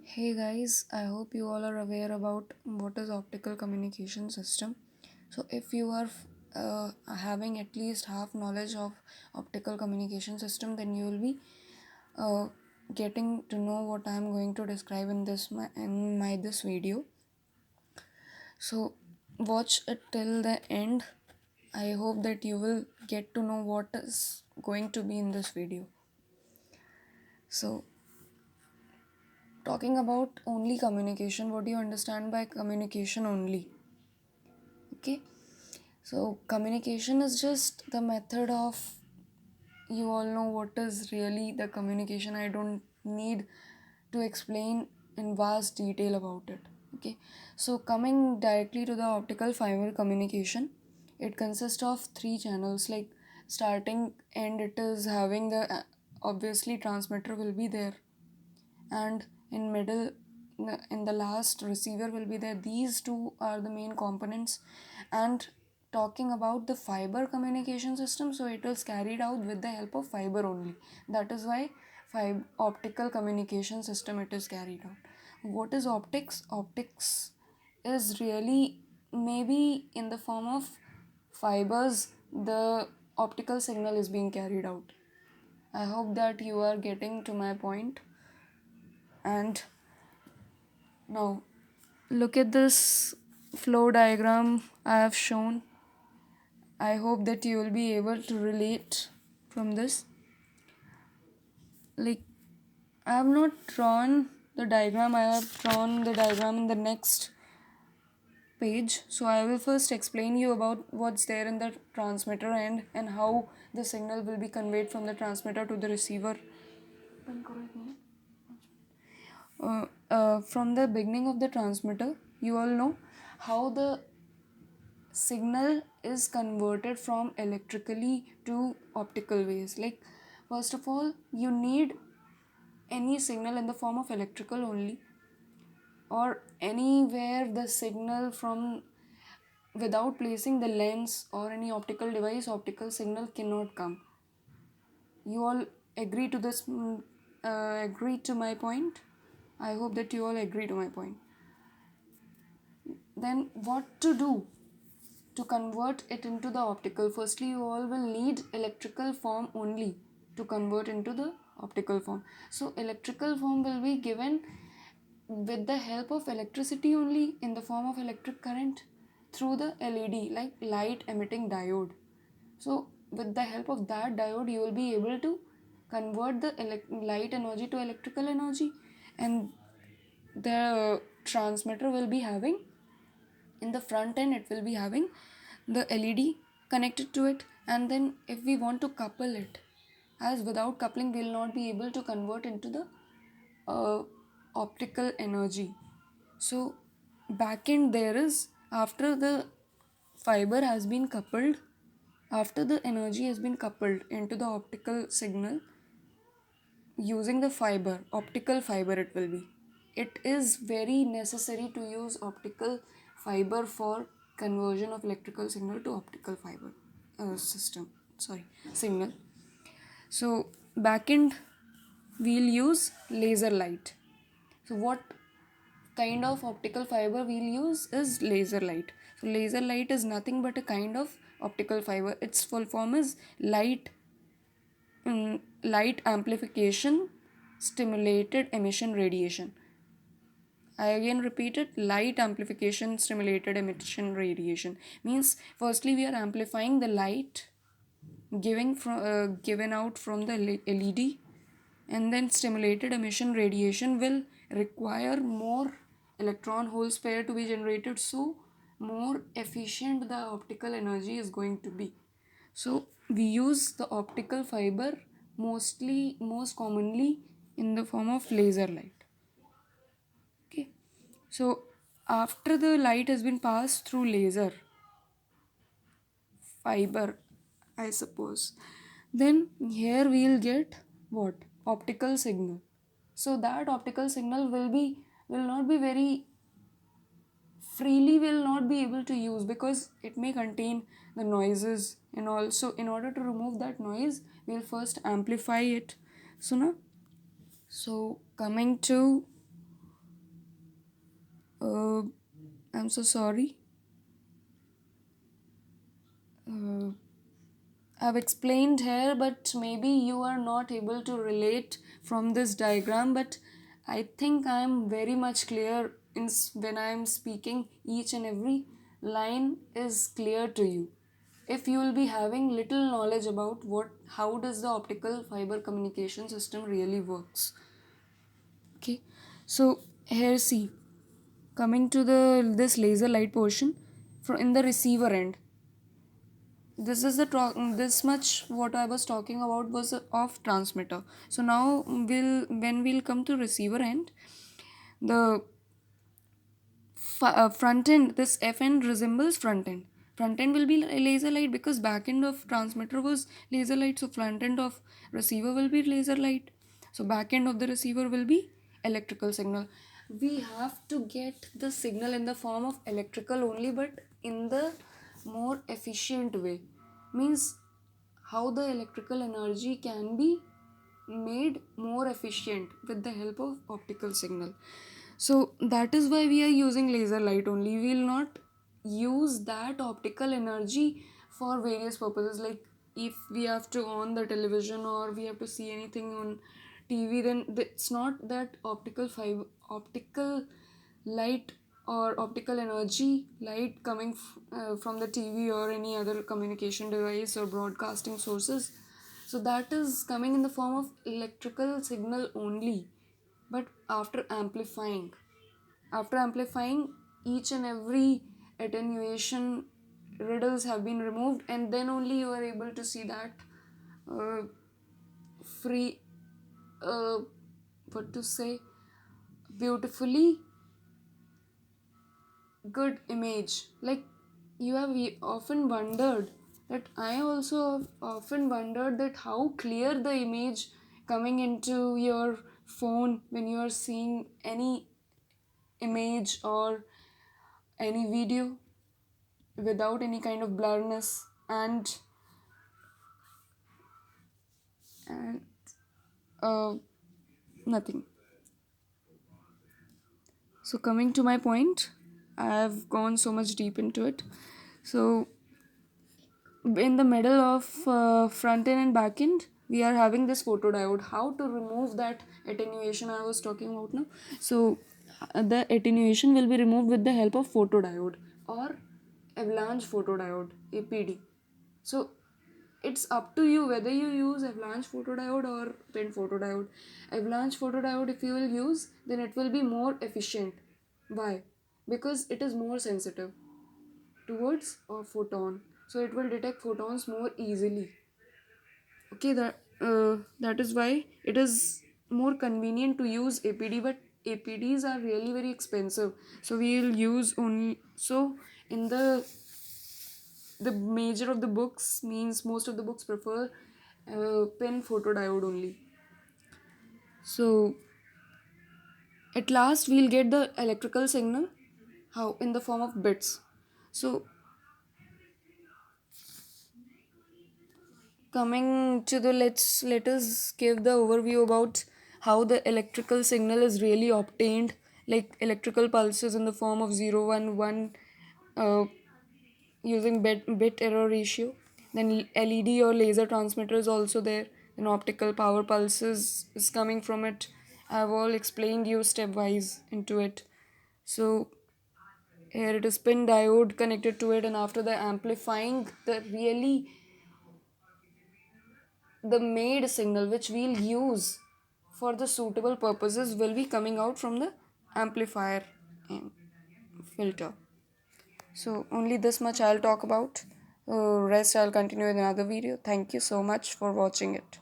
Hey guys, I hope you all are aware about what is optical communication system. So if you are having at least half knowledge of optical communication system, then you will be uh, getting to know what I am going to describe in this video. So watch it till the end. I hope that you will get to know what is going to be in this video. So talking about only communication, what do you understand by communication only? Okay, so communication is just the method of, you all know what is really the communication. I don't need to explain in vast detail about it. Okay, so coming directly to the optical fiber communication, it consists of three channels. Like starting and it is having the obviously transmitter will be there, and in middle in the last receiver will be there. These two are the main components. And talking about the fiber communication system, so it was carried out with the help of fiber only. That is why optical communication system it is carried out. What is optics is really maybe in the form of fibers the optical signal is being carried out. I hope that you are getting to my point. And now, look at this flow diagram I have shown. I hope that you will be able to relate from this. Like, I have not drawn the diagram, I have drawn the diagram in the next page. So, I will first explain you about what's there in the transmitter end and how the signal will be conveyed from the transmitter to the receiver. From the beginning of the transmitter, you all know how the signal is converted from electrically to optical ways. Like, first of all, you need any signal in the form of electrical only, or anywhere the signal from, without placing the lens or any optical device, optical signal cannot come. You all agree to this? Agree to my point? I hope that you all agree to my point. Then what to do to convert it into the optical? Firstly, you all will need electrical form only to convert into the optical form. So electrical form will be given with the help of electricity only, in the form of electric current, through the LED, like light emitting diode. So with the help of that diode, you will be able to convert the light energy to electrical energy. And the transmitter will be having, in the front end it will be having the LED connected to it. And then if we want to couple it, as without coupling we will not be able to convert into the uh, optical energy. So back end there is, after the fiber has been coupled, after the energy has been coupled into the optical signal using the fiber, optical fiber it will be. It is very necessary to use optical fiber for conversion of electrical signal to optical fiber signal. So backend we'll use laser light. So what kind of optical fiber we'll use is laser light. So laser light is nothing but a kind of optical fiber. Its full form is light amplification stimulated emission radiation. I again repeat it, light amplification stimulated emission radiation. Means firstly we are amplifying the light given out from the LED, and then stimulated emission radiation will require more electron holes pair to be generated, so more efficient the optical energy is going to be. So we use the optical fiber most commonly in the form of laser light. Okay, so after the light has been passed through laser fiber, I suppose, then here we'll get what, optical signal. So that optical signal will not be very freely, will not be able to use, because it may contain the noises. And also, in order to remove that noise, we'll first amplify it. So now, so coming to uh, I'm so sorry. uh, I've explained here, but maybe you are not able to relate from this diagram. But I think I am very much clear when I am speaking. Each and every line is clear to you. If you will be having little knowledge about how does the optical fiber communication system really works. Okay, so here see, coming to the this laser light portion, from in the receiver end, this is the this much what I was talking about was of transmitter. So now when we'll come to receiver end, the front end, this f end resembles front end. Front end will be laser light because back end of transmitter was laser light, so front end of receiver will be laser light. So back end of the receiver will be electrical signal. We have to get the signal in the form of electrical only, but in the more efficient way. Means how the electrical energy can be made more efficient with the help of optical signal. So that is why we are using laser light only. We will not use that optical energy for various purposes, like if we have to on the television or we have to see anything on TV, then it's not that optical light or optical energy light coming from the TV or any other communication device or broadcasting sources. So that is coming in the form of electrical signal only. But after amplifying, each and every attenuation riddles have been removed, and then only you are able to see that uh, free, uh, what to say, beautifully good image. Like, you have often wondered that I also have often wondered that how clear the image coming into your phone when you are seeing any image or any video without any kind of blurriness and uh, nothing. So coming to my point, I have gone so much deep into it. So in the middle of front end and back end, we are having this photodiode. How to remove that attenuation I was talking about now? So the attenuation will be removed with the help of photodiode or avalanche photodiode, APD. So it's up to you whether you use avalanche photodiode or pin photodiode. Avalanche photodiode, if you will use, then it will be more efficient. Why? Because it is more sensitive towards a photon, so it will detect photons more easily. Okay, that is why it is more convenient to use APD, but APDs are really very expensive, so we will use only. So in the major of the books, means most of the books prefer pen photodiode only. So at last we'll get the electrical signal, how? In the form of bits. So coming to the, let us give the overview about how the electrical signal is really obtained, like electrical pulses in the form of 0 1 1, uh, using bit error ratio. Then LED or laser transmitter is also there. Then optical power pulses is coming from it. I've all explained you stepwise into it. So here it is pin diode connected to it, and after the amplifying, the really the made signal which we'll use for the suitable purposes will be coming out from the amplifier and filter. So only this much I'll talk about. Rest I'll continue in another video. Thank you so much for watching it.